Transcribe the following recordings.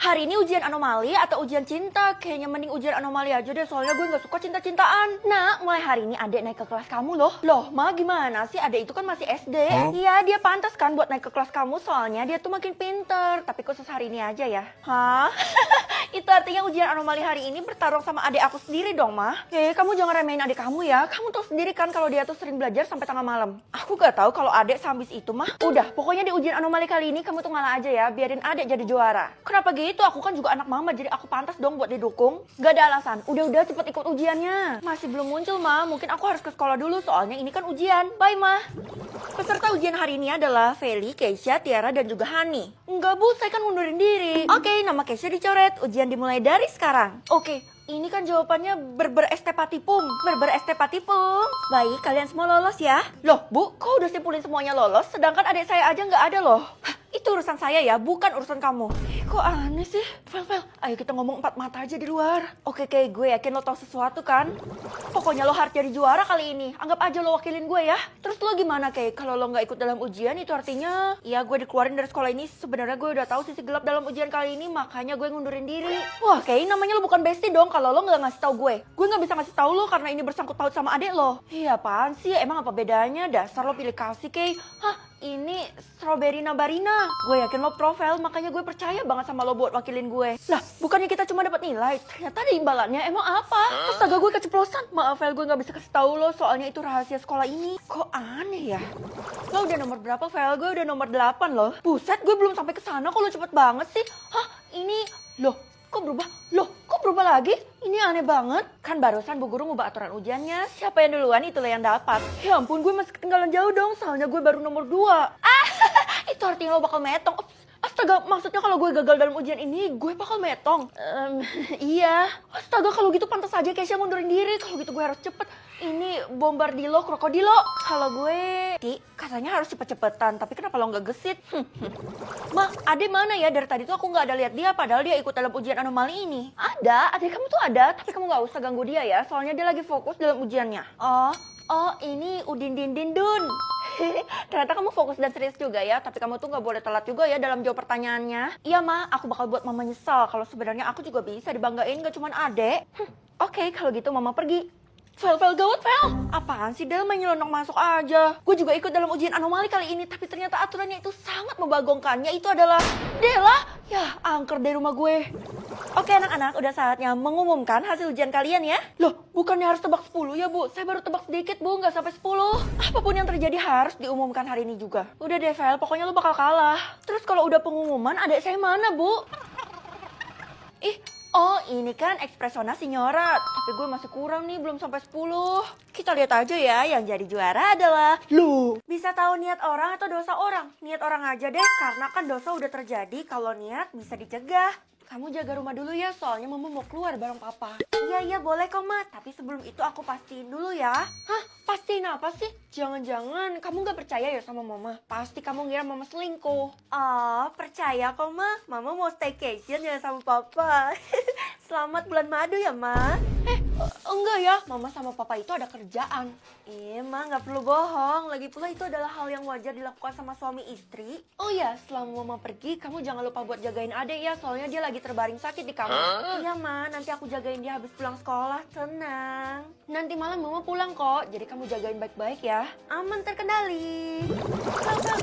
Hari ini ujian anomali atau ujian cinta? Kayaknya mending ujian anomali aja deh, soalnya gue gak suka cinta-cintaan. Nah, mulai hari ini adek naik ke kelas kamu loh. Loh, Ma gimana sih? Adek itu kan masih SD. Iya, dia pantas kan buat naik ke kelas kamu, soalnya dia tuh makin pinter. Tapi khusus hari ini aja ya. Hah? Itu artinya ujian anomali hari ini bertarung sama adik aku sendiri dong, Ma. Kamu jangan remehin adik kamu ya. Kamu tahu sendiri kan kalau dia tuh sering belajar sampai tengah malam. Aku gak tahu kalau adek seambis itu, mah. Udah, pokoknya di ujian anomali kali ini kamu tuh ngalah aja ya, biarin adek jadi juara. Kenapa gitu? Aku kan juga anak mama, jadi aku pantas dong buat didukung. Gak ada alasan. Udah cepet ikut ujiannya. Masih belum muncul, Ma. Mungkin aku harus ke sekolah dulu, soalnya ini kan ujian. Bye, Ma. Peserta ujian hari ini adalah Feli, Keisha, Tiara, dan juga Hani. Enggak, Bu, saya kan ngundurin diri. Oke, nama Keisha dicoret. Ujian dimulai dari sekarang. Oke, ini kan jawabannya berberestepatipum. Berberestepatipum. Baik, kalian semua lolos ya. Loh, Bu, kok udah simpulin semuanya lolos? Sedangkan adik saya aja nggak ada loh. Hah, itu urusan saya ya, bukan urusan kamu. Kok aneh sih? Vel, ayo kita ngomong empat mata aja di luar. Oke, gue yakin lo tau sesuatu kan? Pokoknya lo harus jadi juara kali ini. Anggap aja lo wakilin gue ya. Terus lo gimana, Kay? Kalau lo nggak ikut dalam ujian, itu artinya ya gue dikeluarin dari sekolah ini. Sebenarnya gue udah tahu sisi gelap dalam ujian kali ini, makanya gue ngundurin diri. Wah, Kay, namanya lo bukan bestie dong kalau lo nggak ngasih tahu gue. Gue nggak bisa ngasih tahu lo karena ini bersangkut paut sama adik lo. Iya, apaan sih? Emang apa bedanya? Dasar lo pilih kasih, Kay. Hah, ini strawberry nabarina. Gue yakin lo profil, makanya gue percaya banget sama lo buat wakilin gue. Lah, bukannya kita cuma dapat nilai, ternyata ada imbalannya. Emang apa? Astaga, gue keceplosan. Maaf, Vel, gue nggak bisa kasih tahu lo, soalnya itu rahasia sekolah ini. Kok aneh ya? Lo udah nomor berapa, Vel? Gue udah nomor 8 loh. Buset, gue belum sampai ke sana kok lo cepet banget sih. Hah, ini loh, kok berubah? Loh, kok berubah lagi? Ini aneh banget. Kan barusan Bu Guru ngubah aturan ujiannya. Siapa yang duluan, itulah yang dapat. Ya ampun, gue masih ketinggalan jauh dong, soalnya gue baru nomor 2. Itu artinya lo bakal metong. Astaga, maksudnya kalau gue gagal dalam ujian ini, gue bakal metong. Iya. Astaga, kalau gitu pantas aja Keisha mundurin diri. Kalau gitu gue harus cepet. Ini bombardilo, krokodilo. Kalau gue, katanya harus cepet-cepetan. Tapi kenapa lo nggak gesit? Ma, Ade mana ya? Dari tadi tuh aku nggak ada lihat dia, padahal dia ikut dalam ujian anomali ini. Ada, Ade kamu tuh ada. Tapi kamu nggak usah ganggu dia ya, soalnya dia lagi fokus dalam ujiannya. Oh, ini Udin Din Din Dun. Ternyata kamu fokus dan serius juga ya, tapi kamu tuh nggak boleh telat juga ya dalam jawab pertanyaannya. Iya, Ma, aku bakal buat Mama nyesal kalau sebenarnya aku juga bisa dibanggain, gak cuman adek. Oke, kalau gitu Mama pergi. Vel, gawat, Vel. Apaan sih, Del, main nyelonong masuk aja. Gue juga ikut dalam ujian anomali kali ini, tapi ternyata aturannya itu sangat membagongkannya. Itu adalah Dela. Ya, angker dari rumah gue. Oke, anak-anak, udah saatnya mengumumkan hasil ujian kalian ya. Loh, bukannya harus tebak 10 ya, Bu? Saya baru tebak sedikit, Bu, nggak sampai 10. Apapun yang terjadi harus diumumkan hari ini juga. Udah deh, Vel, pokoknya lu bakal kalah. Terus kalau udah pengumuman, adik saya mana, Bu? Oh, ini kan ekspresona Signora. Tapi gue masih kurang nih, belum sampai 10. Kita lihat aja ya, yang jadi juara adalah lu. Bisa tahu niat orang atau dosa orang? Niat orang aja deh, karena kan dosa udah terjadi. Kalau niat bisa dicegah. Kamu jaga rumah dulu ya, soalnya Mama mau keluar bareng Papa. Iya, boleh kok, Ma. Tapi sebelum itu aku pastiin dulu ya. Hah? Pastiin apa sih? Jangan-jangan kamu gak percaya ya sama Mama? Pasti kamu ngira Mama selingkuh. Oh, percaya kok, Ma. Mama mau staycation ya sama Papa. Selamat bulan madu ya, Ma. Enggak ya. Mama sama Papa itu ada kerjaan. Ma, gak perlu bohong. Lagi pula itu adalah hal yang wajar dilakukan sama suami istri. Oh ya, selama Mama pergi, kamu jangan lupa buat jagain adek ya. Soalnya dia lagi terbaring sakit di kamar. Iya, Ma. Nanti aku jagain dia habis pulang sekolah. Tenang. Nanti malam Mama pulang kok. Jadi kamu jagain baik-baik ya. Aman, terkendali.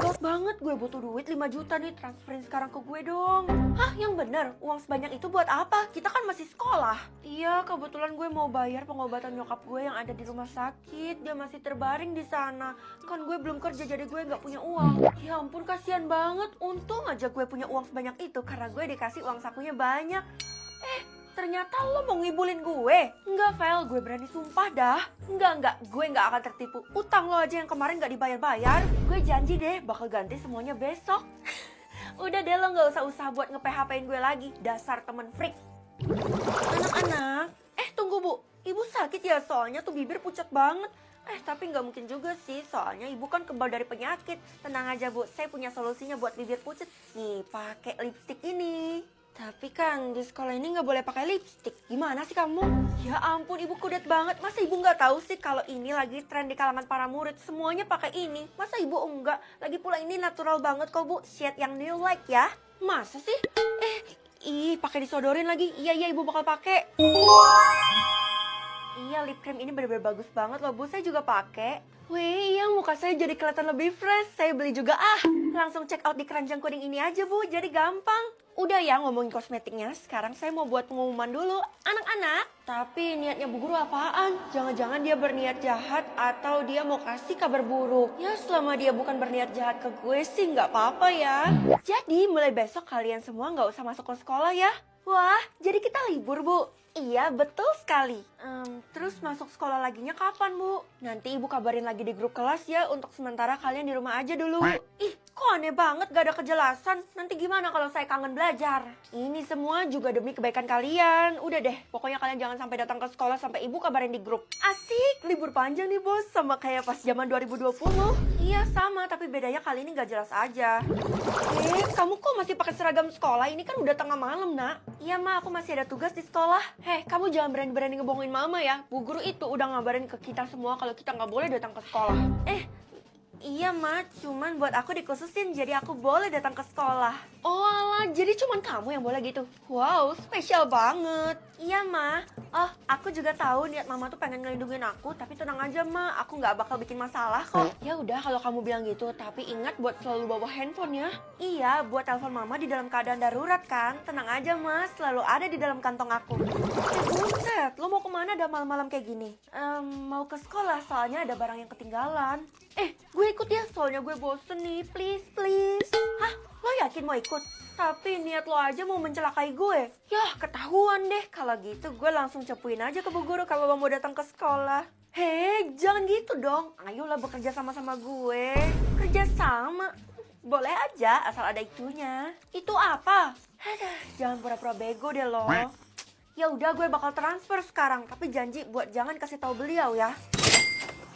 Gawat banget, gue butuh duit 5 juta nih. Transferin sekarang ke gue dong. Hah, yang bener? Uang sebanyak itu buat apa? Kita kan masih sekolah. Iya, kebetulan gue mau bayar pengobatan nyokap gue yang ada di rumah sakit. Dia masih terbaring di sana. Kan gue belum kerja, jadi gue nggak punya uang. Ya ampun, kasihan banget. Untung aja gue punya uang sebanyak itu karena gue dikasih uang sakunya banyak. Ternyata lo mau ngibulin gue. Enggak, Vel, gue berani sumpah dah. Enggak, gue nggak akan tertipu. Utang lo aja yang kemarin nggak dibayar-bayar. Gue janji deh bakal ganti semuanya besok. Udah deh, lo nggak usah buat nge-PHP-in gue lagi. Dasar temen freak. Anak-anak, tunggu, Bu. Ibu sakit ya, soalnya tuh bibir pucat banget. Tapi nggak mungkin juga sih, soalnya ibu kan kebal dari penyakit. Tenang aja, Bu, saya punya solusinya buat bibir pucat. Nih, pakai lipstik ini. Tapi kan di sekolah ini nggak boleh pakai lipstik. Gimana sih kamu? Ya ampun, ibu kudet banget. Masa ibu nggak tahu sih kalau ini lagi tren di kalangan para murid. Semuanya pakai ini. Masa ibu enggak? Lagi pula ini natural banget kok, Bu. Shade yang new like ya. Masa sih? Ih, pakai disodorin lagi. Iya, ibu bakal pakai. Iya, lip cream ini bener-bener bagus banget loh, Bu. Saya juga pakai. Wih, iya, muka saya jadi kelihatan lebih fresh. Saya beli juga Langsung check out di keranjang kuning ini aja, Bu. Jadi gampang. Udah ya ngomongin kosmetiknya, sekarang saya mau buat pengumuman dulu. Anak-anak, tapi niatnya Bu Guru apaan? Jangan-jangan dia berniat jahat atau dia mau kasih kabar buruk. Ya selama dia bukan berniat jahat ke gue sih nggak apa-apa ya. Jadi mulai besok kalian semua nggak usah masuk ke sekolah ya. Wah, jadi kita libur, Bu? Iya, betul sekali. Terus masuk sekolah laginya kapan, Bu? Nanti Ibu kabarin lagi di grup kelas ya, untuk sementara kalian di rumah aja dulu. Ih, kok aneh banget gak ada kejelasan? Nanti gimana kalau saya kangen belajar? Ini semua juga demi kebaikan kalian. Udah deh, pokoknya kalian jangan sampai datang ke sekolah sampai Ibu kabarin di grup. Asik, libur panjang nih, Bos. Sama kayak pas zaman 2020. Iya, sama, tapi bedanya kali ini gak jelas aja. Kamu kok masih pakai seragam sekolah? Ini kan udah tengah malam, Nak. Iya, Ma, aku masih ada tugas di sekolah. Hei, kamu jangan berani-berani ngebohongin Mama ya. Bu Guru itu udah ngabarin ke kita semua kalau kita nggak boleh datang ke sekolah. Iya, Ma, cuman buat aku dikhususin jadi aku boleh datang ke sekolah. Oh alah, jadi cuman kamu yang boleh gitu? Wow, spesial banget. Iya, Ma. Oh, aku juga tahu niat Mama tuh pengen ngelindungin aku, tapi tenang aja, Ma, aku nggak bakal bikin masalah kok. Ya udah kalau kamu bilang gitu, tapi ingat buat selalu bawa handphone ya. Iya, buat telepon Mama di dalam keadaan darurat kan. Tenang aja, Ma, selalu ada di dalam kantong aku. Buset, lo mau kemana ada malam-malam kayak gini? Mau ke sekolah soalnya ada barang yang ketinggalan. Gue ikut ya, soalnya gue bosen nih, please. Hah? Lo yakin mau ikut? Tapi niat lo aja mau mencelakai gue. Yah, ketahuan deh. Kalau gitu gue langsung cepuin aja ke Bu Guru kalau lo mau datang ke sekolah. Hei, jangan gitu dong. Ayolah bekerja sama-sama gue. Kerja sama? Boleh aja, asal ada itunya. Itu apa? Aduh, jangan pura-pura bego deh lo. Ya udah, gue bakal transfer sekarang. Tapi janji buat jangan kasih tahu beliau ya.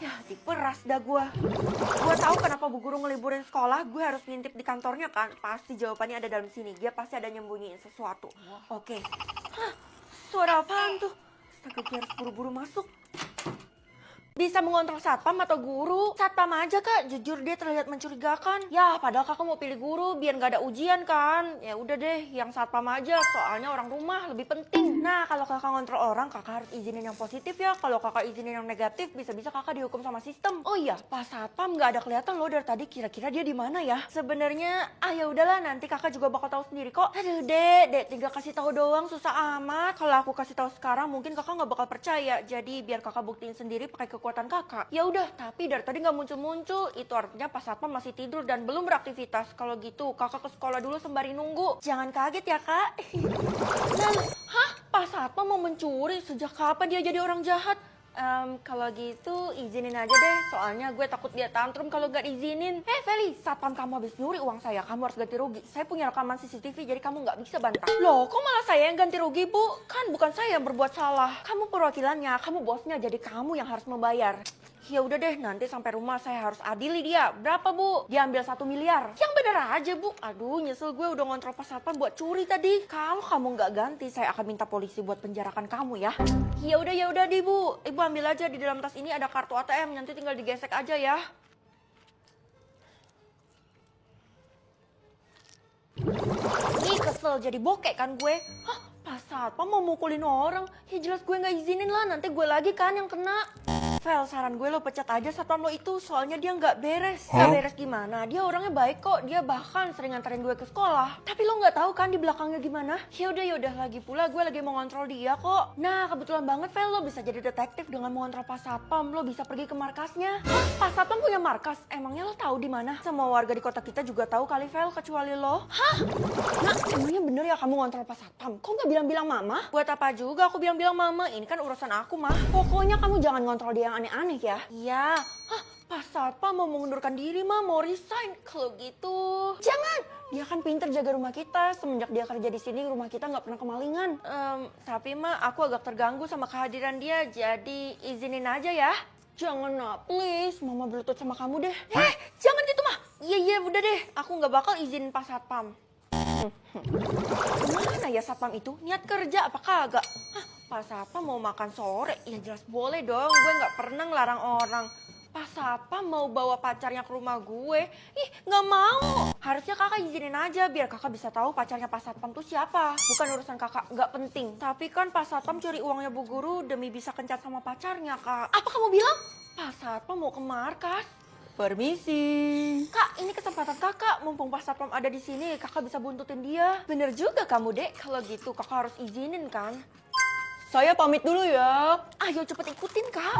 Ya, diperas dah gue. Gue tahu kenapa Bu Guru ngeliburin sekolah. Gue harus ngintip di kantornya kan. Pasti jawabannya ada dalam sini. Dia pasti ada nyembunyiin sesuatu. Oke. Hah, suara apaan tuh? Astaga, gue harus buru-buru masuk. Bisa mengontrol satpam atau guru? Satpam aja, Kak. Jujur dia terlihat mencurigakan. Ya, padahal Kakak mau pilih guru biar nggak ada ujian kan. Ya udah deh, yang satpam aja. Soalnya orang rumah lebih penting. Nah, kalau Kakak ngontrol orang, Kakak harus izinin yang positif ya. Kalau Kakak izinin yang negatif, bisa-bisa Kakak dihukum sama sistem. Oh iya, pas satpam nggak ada kelihatan loh dari tadi. Kira-kira dia di mana ya? Sebenarnya, ya udahlah. Nanti Kakak juga bakal tahu sendiri kok. Aduh, Dek tinggal kasih tahu doang susah amat. Kalau aku kasih tahu sekarang, mungkin Kakak nggak bakal percaya. Jadi biar Kakak buktiin sendiri pakai kekuatan Kakak. Ya udah, tapi dari tadi nggak muncul-muncul. Itu artinya pas satpam masih tidur dan belum beraktivitas. Kalau gitu, Kakak ke sekolah dulu sembari nunggu. Jangan kaget ya, Kak. Hah? Pas satpam mau mencuri? Sejak kapan dia jadi orang jahat? Kalau gitu izinin aja deh. Soalnya gue takut dia tantrum kalau gak izinin. Feli, satpam kamu habis nyuri uang saya. Kamu harus ganti rugi. Saya punya rekaman CCTV jadi kamu gak bisa bantah. Loh, kok malah saya yang ganti rugi, Bu? Kan bukan saya yang berbuat salah. Kamu perwakilannya, kamu bosnya, jadi kamu yang harus membayar. Ya udah deh, nanti sampai rumah saya harus adili dia. Berapa, Bu? Dia ambil 1 miliar. Yang bener aja, Bu. Aduh, nyesel gue udah ngontrol pas satpam buat curi tadi. Kalau kamu nggak ganti, saya akan minta polisi buat penjarakan kamu ya. Ya udah deh, Bu. Ibu ambil aja di dalam tas ini ada kartu ATM. Nanti tinggal digesek aja ya. Ih, kesel jadi bokek kan gue. Hah, pas satpam mau mukulin orang. Ya jelas gue nggak izinin lah. Nanti gue lagi kan yang kena. Vel, saran gue lo pecat aja satpam lo itu, soalnya dia nggak beres. Nggak beres gimana? Dia orangnya baik kok, dia bahkan sering nganterin gue ke sekolah. Tapi lo nggak tahu kan di belakangnya gimana? Ya udah, lagi pula gue lagi mau ngontrol dia kok. Nah, kebetulan banget Vel, lo bisa jadi detektif dengan mengontrol pas satpam. Lo bisa pergi ke markasnya. Hah, pas satpam punya markas? Emangnya lo tahu di mana? Semua warga di kota kita juga tahu kali Vel, kecuali lo. Hah? Nah, emangnya bener ya kamu ngontrol pas satpam? Kok nggak bilang-bilang mama? Buat apa juga aku bilang-bilang mama? Ini kan urusan aku, mah. Pokoknya kamu jangan ngontrol dia yang aneh-aneh ya. Iya. Hah, pas satpam mau mengundurkan diri, mah mau resign. Kalau gitu, jangan. Dia kan pinter jaga rumah kita. Semenjak dia kerja di sini, rumah kita nggak pernah kemalingan. Tapi mah aku agak terganggu sama kehadiran dia. Jadi izinin aja ya. Jangan nak, please. Mama berlutut sama kamu deh. Jangan gitu mah. Iya, udah deh. Aku nggak bakal izinin pas satpam. Mana ya satpam itu? Niat kerja apa kagak? Hah, pas satpam mau makan sore? Ya jelas boleh dong. Gue nggak pernah ngelarang orang. Pas Satpam mau bawa pacarnya ke rumah gue. Ih, nggak mau. Harusnya kakak izinin aja biar kakak bisa tahu pacarnya Pak Satpam tuh siapa. Bukan urusan kakak, nggak penting. Tapi kan Pak Satpam curi uangnya Bu Guru demi bisa kencan sama pacarnya, Kak. Apa kamu bilang? Pak Satpam mau ke markas. Permisi. Kak, ini kesempatan kakak. Mumpung Pak Satpam ada di sini, kakak bisa buntutin dia. Bener juga kamu, Dek. Kalau gitu kakak harus izinin kan? Saya pamit dulu ya. Ayo cepet ikutin, Kak.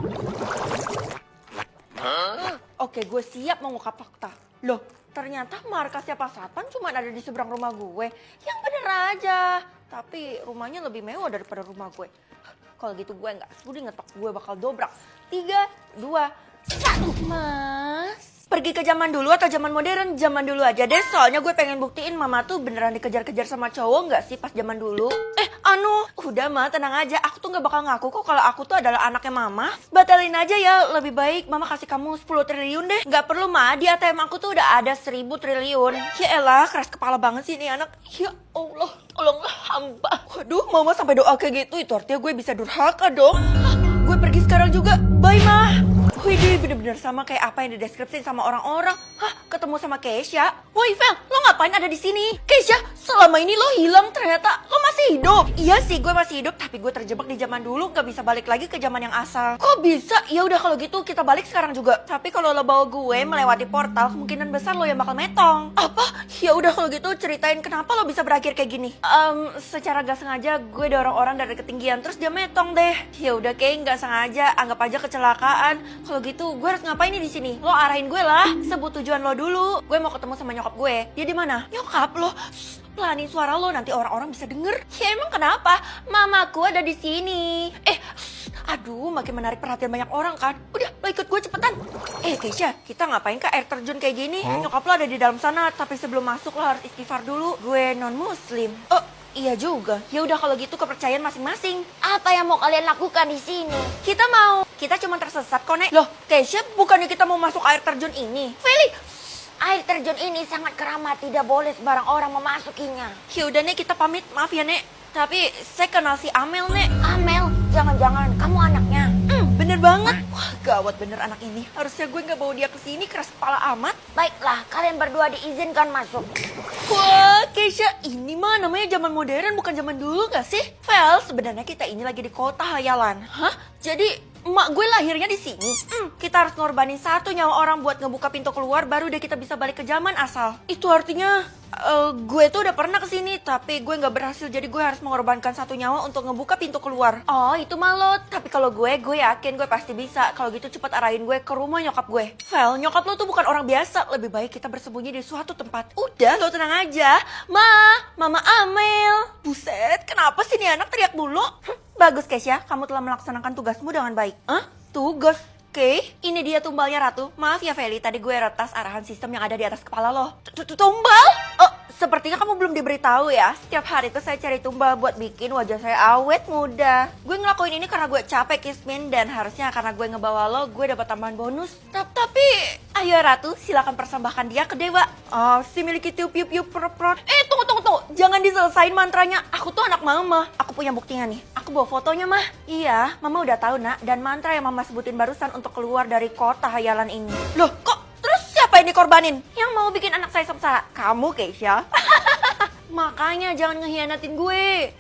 Oke, gue siap mengungkap fakta. Loh, ternyata markasnya Pak Satpam cuma ada di seberang rumah gue. Yang bener aja. Tapi rumahnya lebih mewah daripada rumah gue. Kalau gitu gue nggak sudi ngetok, gue bakal dobrak. 3, 2, 1. Mas, pergi ke zaman dulu atau zaman modern? Zaman dulu aja deh, soalnya gue pengen buktiin mama tuh beneran dikejar-kejar sama cowok nggak sih pas zaman dulu. Udah mah tenang aja, aku tuh nggak bakal ngaku kok kalau aku tuh adalah anaknya mama. Batalin aja ya, lebih baik mama kasih kamu 10 triliun deh. Nggak perlu mah, di ATM aku tuh udah ada 1000 triliun. Ya elah, keras kepala banget sih ini anak. Ya Allah, tolonglah hamba. Waduh, mama sampai doa kayak gitu, itu artinya gue bisa durhaka dong. Hah, gue pergi sekarang juga, bye mah. Widih, bener-bener sama kayak apa yang dideskripsiin sama orang-orang. Hah, ketemu sama Keisha? Woi, Vel, lo ngapain ada di sini? Keisha, selama ini lo hilang ternyata. Lo masih hidup? Iya sih, gue masih hidup, tapi gue terjebak di zaman dulu, gak bisa balik lagi ke zaman yang asal. Kok bisa? Ya udah kalau gitu kita balik sekarang juga. Tapi kalau lo bawa gue melewati portal, kemungkinan besar lo yang bakal metong. Apa? Ya udah kalau gitu ceritain kenapa lo bisa berakhir kayak gini. Secara gak sengaja gue dorong orang dari ketinggian, terus dia metong deh. Ya udah kayak gak sengaja, anggap aja kecelakaan. Kalau gitu gue harus ngapain nih di sini? Lo arahin gue lah. Sebut tujuan lo dulu. Gue mau ketemu sama nyokap gue. Dia di mana? Nyokap lo. Pelanin suara lo, nanti orang-orang bisa denger. Ya emang kenapa? Mamaku ada di sini. Aduh, makin menarik perhatian banyak orang kan. Udah, lo ikut gue cepetan. Keisha, kita ngapain ke air terjun kayak gini? Nyokap lo ada di dalam sana, tapi sebelum masuk lo harus istighfar dulu. Gue non muslim. Oh, iya juga. Ya udah kalau gitu kepercayaan masing-masing. Apa yang mau kalian lakukan di sini? Kita cuma tersesat kok, Nek. Loh, Keisha, bukannya kita mau masuk air terjun ini? Feli, air terjun ini sangat keramat, tidak boleh sembarang orang memasukinya. Ya udah, Nek, kita pamit. Maaf ya, Nek. Tapi saya kenal si Amel, Nek. Amel? Jangan-jangan kamu anaknya? Bener banget. Wah, gawat bener anak ini. Harusnya gue nggak bawa dia ke sini, keras kepala amat. Baiklah, kalian berdua diizinkan masuk. Wah, Keisha, ini mah namanya zaman modern, bukan zaman dulu gak sih? Vel, sebenarnya kita ini lagi di kota hayalan. Hah? Jadi emak gue lahirnya di sini. Kita harus ngorbanin satu nyawa orang buat ngebuka pintu keluar, baru deh kita bisa balik ke zaman asal. Itu artinya gue tuh udah pernah kesini, tapi gue nggak berhasil. Jadi gue harus mengorbankan satu nyawa untuk ngebuka pintu keluar. Oh, itu malu. Tapi kalau gue yakin gue pasti bisa. Kalau gitu cepet arahin gue ke rumah nyokap gue. Vel, nyokap lo tuh bukan orang biasa. Lebih baik kita bersembunyi di suatu tempat. Udah, lo tenang aja. Mama Amel. Buset, kenapa sih nih anak teriak mulu? Bagus, Keisha, kamu telah melaksanakan tugasmu dengan baik. Tugas? Oke, ini dia tumbalnya Ratu. Maaf ya Feli, tadi gue retas arahan sistem yang ada di atas kepala lo. Tumbal? Oh, sepertinya kamu belum diberitahu ya. Setiap hari tuh saya cari tumbal buat bikin wajah saya awet muda. Gue ngelakuin ini karena gue capek, Kismin, dan harusnya karena gue ngebawa lo, gue dapat tambahan bonus. Tapi, ayo Ratu, silakan persembahkan dia ke dewa. Si miliki tiup-tiup perot. Tunggu. Jangan diselesain mantranya. Aku tuh anak mama. Aku punya buktinya nih. Aku bawa fotonya, Mah. Iya, mama udah tahu, Nak. Dan mantra yang mama sebutin barusan untuk keluar dari kota hayalan ini. Loh, kok terus siapa yang dikorbanin? Yang mau bikin anak saya sengsara? Kamu, Keisha. Makanya jangan ngehianatin gue.